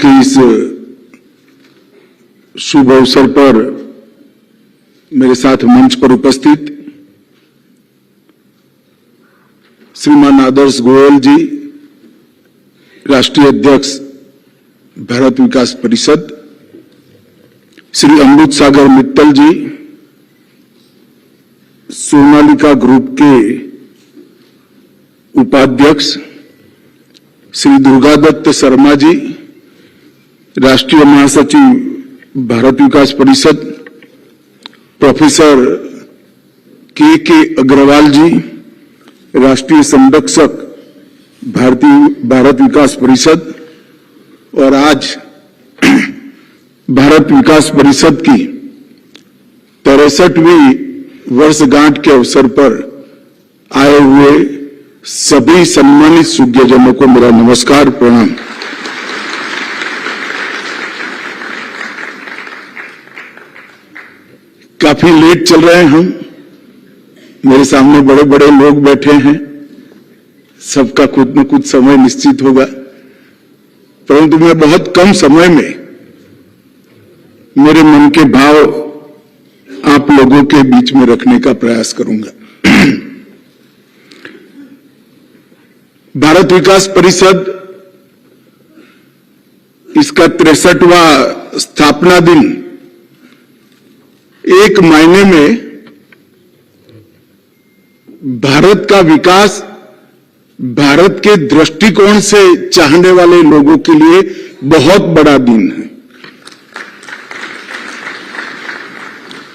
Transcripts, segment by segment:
के इस शुभ अवसर पर मेरे साथ मंच पर उपस्थित श्रीमान आदर्श गोयल जी, राष्ट्रीय अध्यक्ष भारत विकास परिषद, श्री अमृत सागर मित्तल जी, सोनालिका ग्रुप के उपाध्यक्ष, श्री दुर्गादत्त शर्मा जी, राष्ट्रीय महासचिव भारत विकास परिषद, प्रोफेसर के अग्रवाल जी, राष्ट्रीय संरक्षक भारत विकास परिषद, और आज भारत विकास परिषद की 63वीं वर्षगांठ के अवसर पर आए हुए सभी सम्मानित सूज्ञजनों को मेरा नमस्कार, प्रणाम। काफी लेट चल रहे हैं हम, मेरे सामने बड़े बड़े लोग बैठे हैं, सबका कुछ न कुछ समय निश्चित होगा, परंतु मैं बहुत कम समय में मेरे मन के भाव आप लोगों के बीच में रखने का प्रयास करूंगा। भारत विकास परिषद इसका 63वां स्थापना दिन एक मायने में भारत का विकास भारत के दृष्टिकोण से चाहने वाले लोगों के लिए बहुत बड़ा दिन है।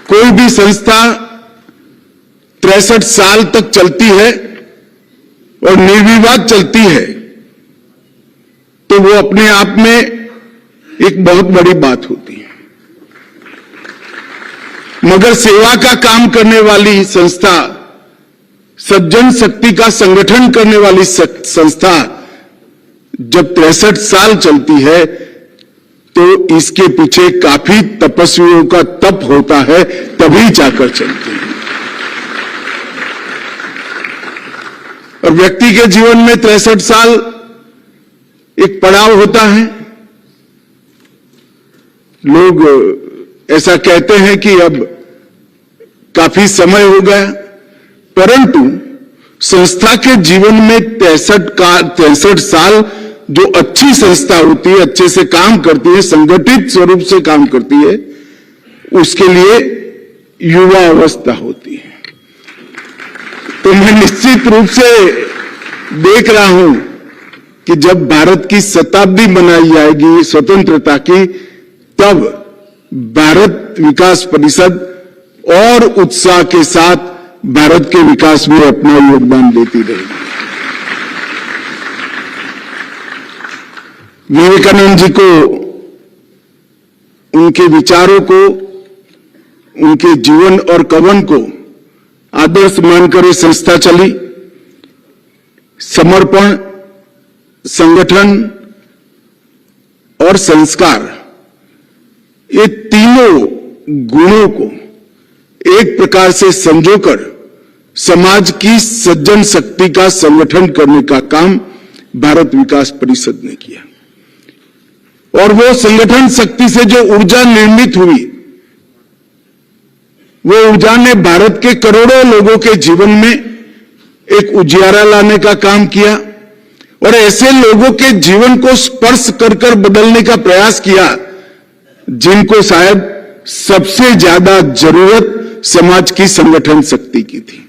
कोई भी संस्था 63 साल तक चलती है और निर्विवाद चलती है तो वो अपने आप में एक बहुत बड़ी बात होती है, मगर सेवा का काम करने वाली संस्था, सज्जन शक्ति का संगठन करने वाली संस्था जब 63 साल चलती है तो इसके पीछे काफी तपस्वियों का तप होता है, तभी जाकर चलती है। और व्यक्ति के जीवन में 63 साल एक पड़ाव होता है। लोग ऐसा कहते हैं कि अब काफी समय हो गया, परंतु संस्था के जीवन में 63 साल जो अच्छी संस्था होती है, अच्छे से काम करती है, संगठित स्वरूप से काम करती है, उसके लिए युवा अवस्था होती है। तो मैं निश्चित रूप से देख रहा हूं कि जब भारत की शताब्दी मनाई जाएगी स्वतंत्रता की, तब भारत विकास परिषद और उत्साह के साथ भारत के विकास में अपना योगदान देती रहेगी। विवेकानंद जी को, उनके विचारों को, उनके जीवन और कवन को आदर्श मानकर ये संस्था चली। समर्पण, संगठन और संस्कार, ये तीनों गुणों को एक प्रकार से संजोकर समाज की सज्जन शक्ति का संगठन करने का काम भारत विकास परिषद ने किया। और वो संगठन शक्ति से जो ऊर्जा निर्मित हुई, वो ऊर्जा ने भारत के करोड़ों लोगों के जीवन में एक उजियारा लाने का काम किया और ऐसे लोगों के जीवन को स्पर्श कर कर बदलने का प्रयास किया जिनको शायद सबसे ज्यादा जरूरत समाज की संगठन शक्ति की थी,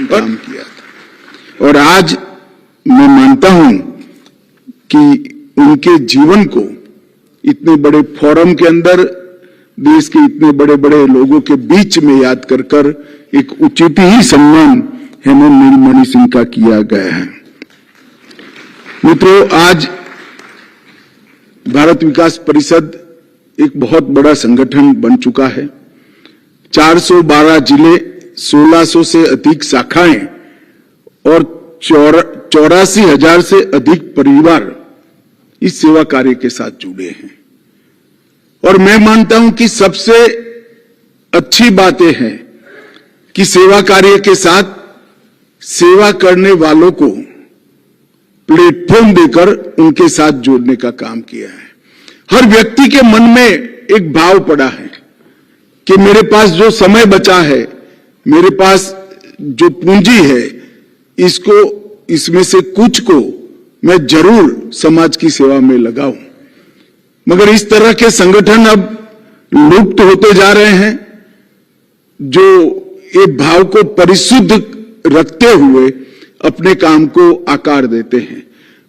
काम किया था। और आज मैं मानता हूं कि उनके जीवन को इतने बड़े फोरम के अंदर, देश के इतने बड़े बड़े लोगों के बीच में याद कर कर एक उचित ही सम्मान हेमंत नीलमणि सिंह का किया गया है। मित्रों, आज भारत विकास परिषद एक बहुत बड़ा संगठन बन चुका है। 412 जिले, 1600 से अधिक शाखाएं और 84,000 से अधिक परिवार इस सेवा कार्य के साथ जुड़े हैं। और मैं मानता हूं कि सबसे अच्छी बातें हैं कि सेवा कार्य के साथ सेवा करने वालों को प्लेटफॉर्म देकर उनके साथ जोड़ने का काम किया है। हर व्यक्ति के मन में एक भाव पड़ा है कि मेरे पास जो समय बचा है, मेरे पास जो पूंजी है, इसमें से कुछ को मैं जरूर समाज की सेवा में लगाऊं। मगर इस तरह के संगठन अब लुप्त होते जा रहे हैं, जो ये भाव को परिशुद्ध रखते हुए अपने काम को आकार देते हैं।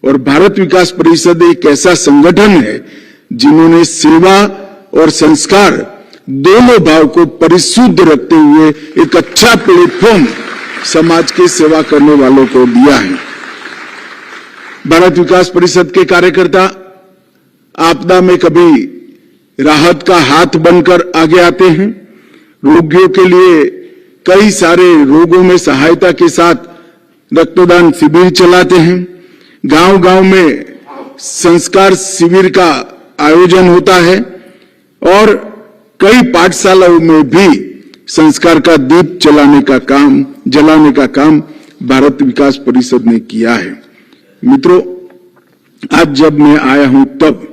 और भारत विकास परिषद एक ऐसा संगठन है जिन्होंने सेवा और संस्कार दोनों भाव को परिशुद्ध रखते हुए एक अच्छा प्लेटफॉर्म समाज की सेवा करने वालों को दिया है। भारत विकास परिषद के कार्यकर्ता आपदा में कभी राहत का हाथ बनकर आगे आते हैं, रोगियों के लिए कई सारे रोगों में सहायता के साथ रक्तदान शिविर चलाते हैं, गांव-गांव में संस्कार शिविर का आयोजन होता है और कई पाठशालाओं में भी संस्कार का दीप जलाने का काम भारत विकास परिषद ने किया है। मित्रों, आज जब मैं आया हूं तब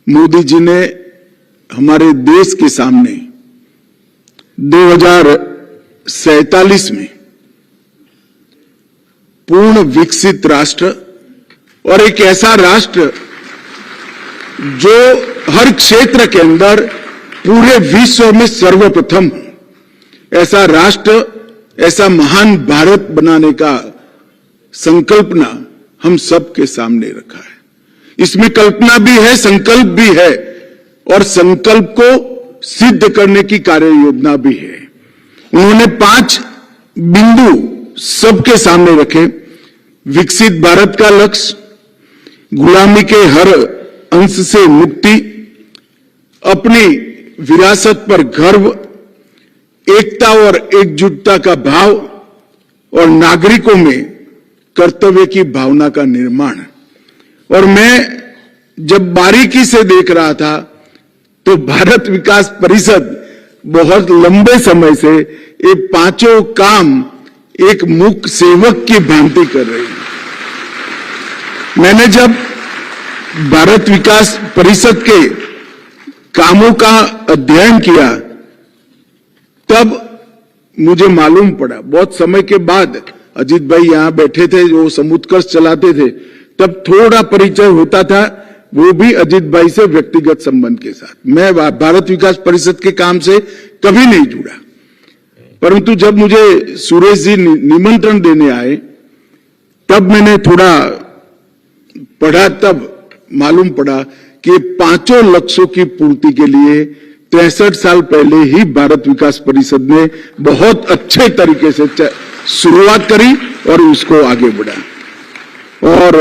मोदी जी ने हमारे देश के सामने 2047 में पूर्ण विकसित राष्ट्र और एक ऐसा राष्ट्र जो हर क्षेत्र के अंदर पूरे विश्व में सर्वप्रथम हो, ऐसा राष्ट्र, ऐसा महान भारत बनाने का संकल्पना हम सबके सामने रखा है। इसमें कल्पना भी है, संकल्प भी है और संकल्प को सिद्ध करने की कार्य योजना भी है। उन्होंने 5 बिंदु सबके सामने रखे। विकसित भारत का लक्ष्य, गुलामी के हर अंश से मुक्ति, अपनी विरासत पर गर्व, एकता और एकजुटता का भाव और नागरिकों में कर्तव्य की भावना का निर्माण। और मैं जब बारीकी से देख रहा था तो भारत विकास परिषद बहुत लंबे समय से ये 5 काम एक मूक सेवक की भांति कर रही है। मैंने जब भारत विकास परिषद के कामों का अध्ययन किया तब मुझे मालूम पड़ा, बहुत समय के बाद अजीत भाई यहां बैठे थे जो समुत्कर्ष चलाते थे, तब थोड़ा परिचय होता था, वो भी अजीत भाई से व्यक्तिगत संबंध के साथ। मैं भारत विकास परिषद के काम से कभी नहीं जुड़ा, परंतु जब मुझे सुरेश जी निमंत्रण देने आए तब मैंने थोड़ा पढ़ा, तब मालूम पड़ा कि 5 लक्ष्यों की पूर्ति के लिए 63 साल पहले ही भारत विकास परिषद ने बहुत अच्छे तरीके से शुरुआत करी और उसको आगे बढ़ा। और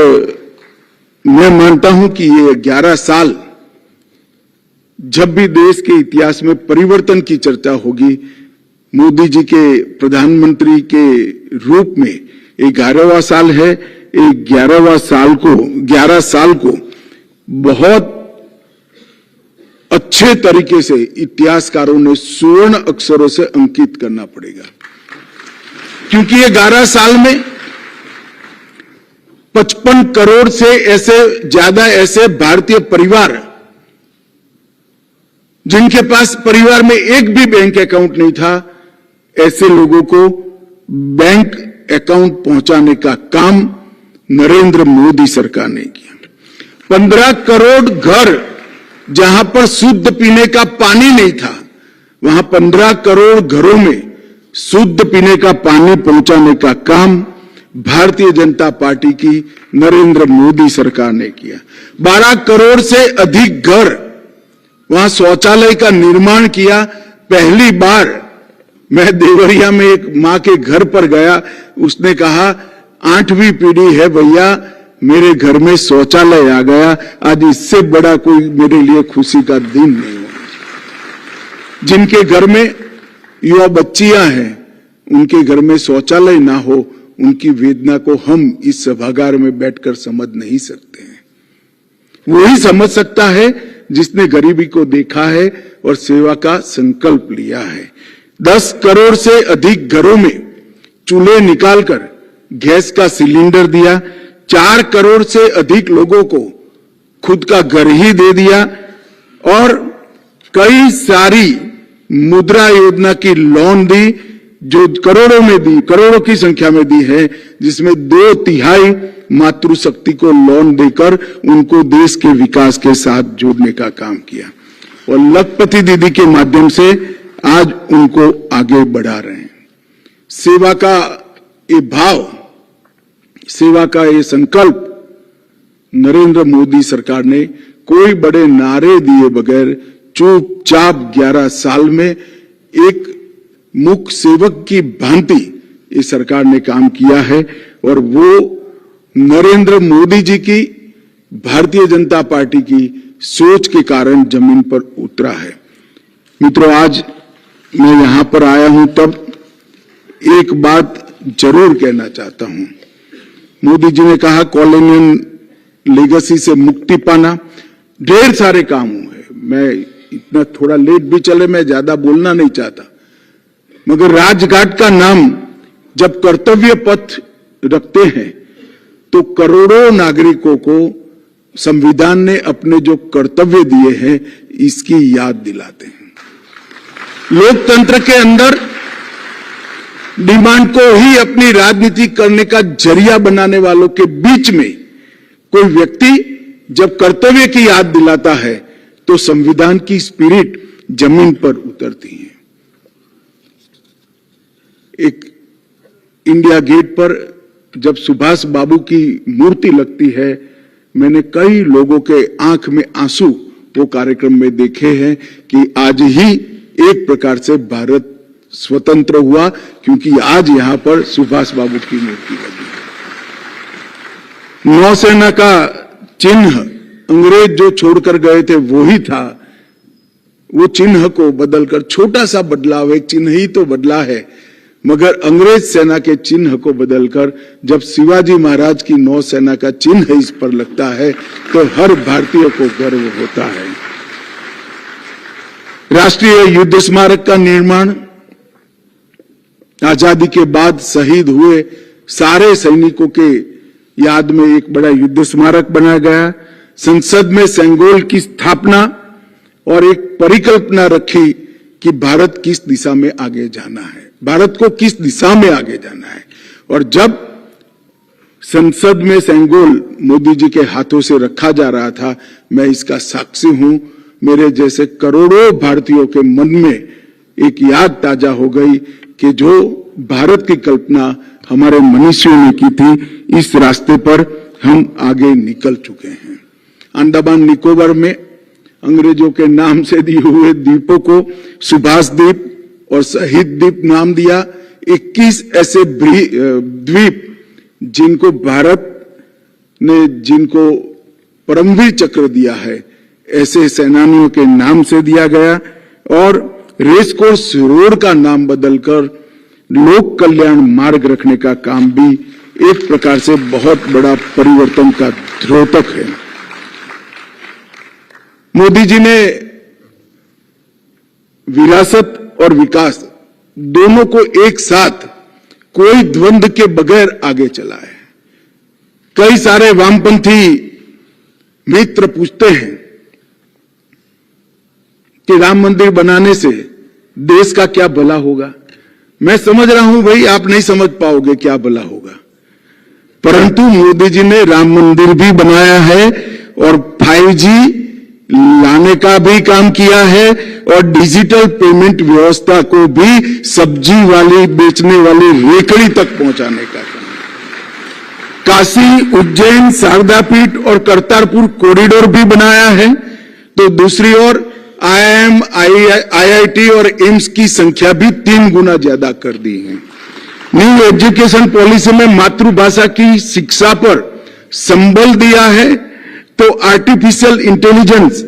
मैं मानता हूं कि ये 11 साल जब भी देश के इतिहास में परिवर्तन की चर्चा होगी, मोदी जी के प्रधानमंत्री के रूप में 11वां साल है। 11 साल को बहुत अच्छे तरीके से इतिहासकारों ने स्वर्ण अक्षरों से अंकित करना पड़ेगा, क्योंकि ये 11 साल में 55 करोड़ से ज्यादा ऐसे भारतीय परिवार जिनके पास परिवार में एक भी बैंक अकाउंट नहीं था, ऐसे लोगों को बैंक अकाउंट पहुंचाने का काम नरेंद्र मोदी सरकार ने किया। 15 करोड़ घर जहां पर शुद्ध पीने का पानी नहीं था, वहां 15 करोड़ घरों में शुद्ध पीने का पानी पहुंचाने का काम भारतीय जनता पार्टी की नरेंद्र मोदी सरकार ने किया। 12 करोड़ से अधिक घर, वहां शौचालय का निर्माण किया। पहली बार मैं देवरिया में एक मां के घर पर गया, उसने कहा 8वीं पीढ़ी है भैया, मेरे घर में शौचालय आ गया, आज इससे बड़ा कोई मेरे लिए खुशी का दिन नहीं हुआ। जिनके घर में युवा बच्चियां हैं, उनके घर में शौचालय ना हो, उनकी वेदना को हम इस सभागार में बैठकर समझ नहीं सकते हैं। वही समझ सकता है जिसने गरीबी को देखा है और सेवा का संकल्प लिया है। 10 करोड़ से अधिक घरों में चूल्हे निकालकर गैस का सिलेंडर दिया। 4 करोड़ से अधिक लोगों को खुद का घर ही दे दिया और कई सारी मुद्रा योजना की लोन दी, जो करोड़ों की संख्या में दी है, जिसमें 2/3 मातृशक्ति को लोन देकर उनको देश के विकास के साथ जोड़ने का काम किया और लखपति दीदी के माध्यम से आज उनको आगे बढ़ा रहे हैं। सेवा का ये भाव, सेवा का ये संकल्प नरेंद्र मोदी सरकार ने कोई बड़े नारे दिए बगैर चुपचाप 11 साल में एक मुख्य सेवक की भांति ये सरकार ने काम किया है और वो नरेंद्र मोदी जी की, भारतीय जनता पार्टी की सोच के कारण जमीन पर उतरा है। मित्रों, आज मैं यहां पर आया हूं तब एक बात जरूर कहना चाहता हूं। मोदी जी ने कहा कॉलोनियल लेगेसी से मुक्ति पाना, ढेर सारे काम हुए। मैं इतना थोड़ा लेट भी चले, मैं ज्यादा बोलना नहीं चाहता, मगर राजघाट का नाम जब कर्तव्य पथ रखते हैं तो करोड़ों नागरिकों को संविधान ने अपने जो कर्तव्य दिए हैं इसकी याद दिलाते हैं। लोकतंत्र के अंदर डिमांड को ही अपनी राजनीति करने का जरिया बनाने वालों के बीच में कोई व्यक्ति जब कर्तव्य की याद दिलाता है तो संविधान की स्पिरिट जमीन पर उतरती है। एक इंडिया गेट पर जब सुभाष बाबू की मूर्ति लगती है, मैंने कई लोगों के आंख में आंसू वो कार्यक्रम में देखे हैं कि आज ही एक प्रकार से भारत स्वतंत्र हुआ, क्योंकि आज यहां पर सुभाष बाबू की मूर्ति लगी है। नौसेना का चिन्ह अंग्रेज जो छोड़कर गए थे वो ही था, वो चिन्ह को बदलकर, छोटा सा बदलाव, एक चिन्ह ही तो बदला है, मगर अंग्रेज सेना के चिन्ह को बदलकर जब शिवाजी महाराज की नौसेना का चिन्ह इस पर लगता है तो हर भारतीय को गर्व होता है। राष्ट्रीय युद्ध स्मारक का निर्माण, आजादी के बाद शहीद हुए सारे सैनिकों के याद में एक बड़ा युद्ध स्मारक बनाया गया। संसद में सेंगोल की स्थापना और एक परिकल्पना रखी कि भारत किस दिशा में आगे जाना है, भारत को किस दिशा में आगे जाना है। और जब संसद में सेंगोल मोदी जी के हाथों से रखा जा रहा था, मैं इसका साक्षी हूं। मेरे जैसे करोड़ों भारतीयों के मन में एक याद ताजा हो गई कि जो भारत की कल्पना हमारे मनुष्यों ने की थी, इस रास्ते पर हम आगे निकल चुके हैं। अंडमान निकोबार में अंग्रेजों के नाम से दिए हुए द्वीपों को सुभाष द्वीप और शहीद द्वीप नाम दिया। 21 ऐसे द्वीप जिनको भारत ने, जिनको परमवीर चक्र दिया है, ऐसे सेनानियों के नाम से दिया गया और रेसकोर्स रोड का नाम बदलकर लोक कल्याण मार्ग रखने का काम भी एक प्रकार से बहुत बड़ा परिवर्तन का द्योतक है। मोदी जी ने विरासत और विकास दोनों को एक साथ कोई द्वंद्व के बगैर आगे चला है। कई सारे वामपंथी मित्र पूछते हैं कि राम मंदिर बनाने से देश का क्या भला होगा। मैं समझ रहा हूं भाई, आप नहीं समझ पाओगे क्या भला होगा, परंतु मोदी जी ने राम मंदिर भी बनाया है और 5G लाने का भी काम किया है और डिजिटल पेमेंट व्यवस्था को भी सब्जी वाली बेचने वाली रेकड़ी तक पहुंचाने का काम। काशी, उज्जैन, शारदा पीठ और करतारपुर कॉरिडोर भी बनाया है। तो दूसरी ओर IIM, IIT और एम्स की संख्या भी 3 गुना ज्यादा कर दी है। न्यू एजुकेशन पॉलिसी में मातृभाषा की शिक्षा पर संबल दिया है। तो आर्टिफिशियल इंटेलिजेंस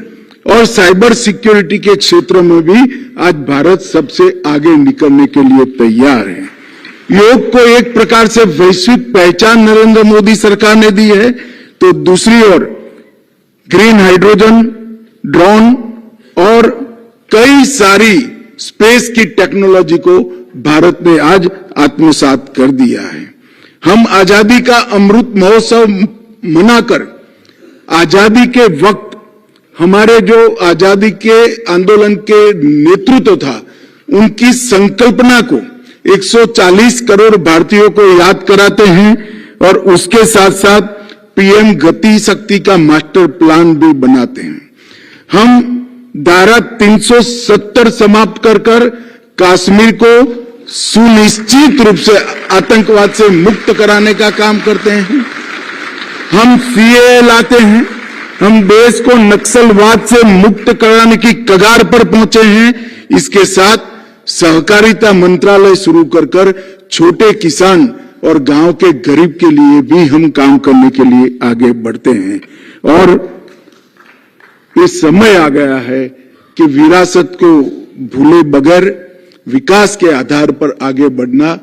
और साइबर सिक्योरिटी के क्षेत्रों में भी आज भारत सबसे आगे निकलने के लिए तैयार है। योग को एक प्रकार से वैश्विक पहचान नरेंद्र मोदी सरकार ने दी है। तो दूसरी ओर ग्रीन हाइड्रोजन, ड्रोन और कई सारी स्पेस की टेक्नोलॉजी को भारत ने आज आत्मसात कर दिया है। हम आजादी का अमृत महोत्सव मनाकर आजादी के वक्त हमारे जो आजादी के आंदोलन के नेतृत्व था उनकी संकल्पना को 140 करोड़ भारतीयों को याद कराते हैं और उसके साथ साथ पीएम गति शक्ति का मास्टर प्लान भी बनाते हैं। हम धारा 370 समाप्त कर कश्मीर को सुनिश्चित रूप से आतंकवाद से मुक्त कराने का काम करते हैं। हम सीएए लाते हैं। हम देश को नक्सलवाद से मुक्त कराने की कगार पर पहुंचे हैं। इसके साथ सहकारिता मंत्रालय शुरू कर छोटे किसान और गांव के गरीब के लिए भी हम काम करने के लिए आगे बढ़ते हैं। और ये समय आ गया है कि विरासत को भूले बगैर विकास के आधार पर आगे बढ़ना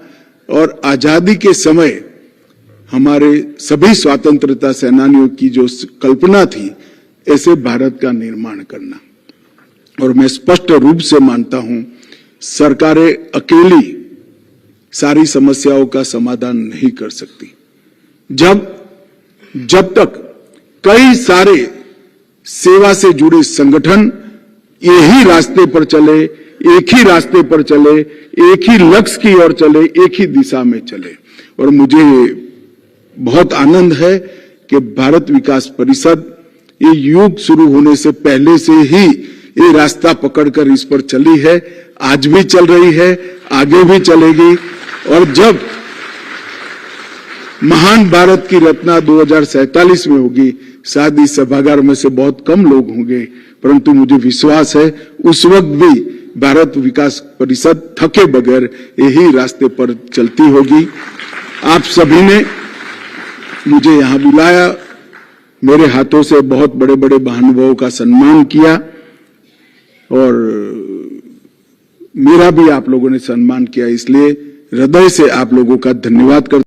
और आजादी के समय हमारे सभी स्वतंत्रता सेनानियों की जो कल्पना थी ऐसे भारत का निर्माण करना। और मैं स्पष्ट रूप से मानता हूं सरकारें अकेली सारी समस्याओं का समाधान नहीं कर सकती। जब तक कई सारे सेवा से जुड़े संगठन यही रास्ते पर चले, एक ही रास्ते पर चले, एक ही लक्ष्य की ओर चले, एक ही दिशा में चले। और मुझे बहुत आनंद है कि भारत विकास परिषद ये युग शुरू होने से पहले से ही ये रास्ता पकड़कर इस पर चली है, आज भी चल रही है, आगे भी चलेगी। और जब महान भारत की रचना 2047 में होगी, शायद इस सभागार में से बहुत कम लोग होंगे, परंतु मुझे विश्वास है उस वक्त भी भारत विकास परिषद थके बगैर यही रास्ते पर चलती होगी। आप सभी ने मुझे यहां बुलाया, मेरे हाथों से बहुत बड़े बड़े महानुभावों का सम्मान किया और मेरा भी आप लोगों ने सम्मान किया, इसलिए हृदय से आप लोगों का धन्यवाद करता हूं।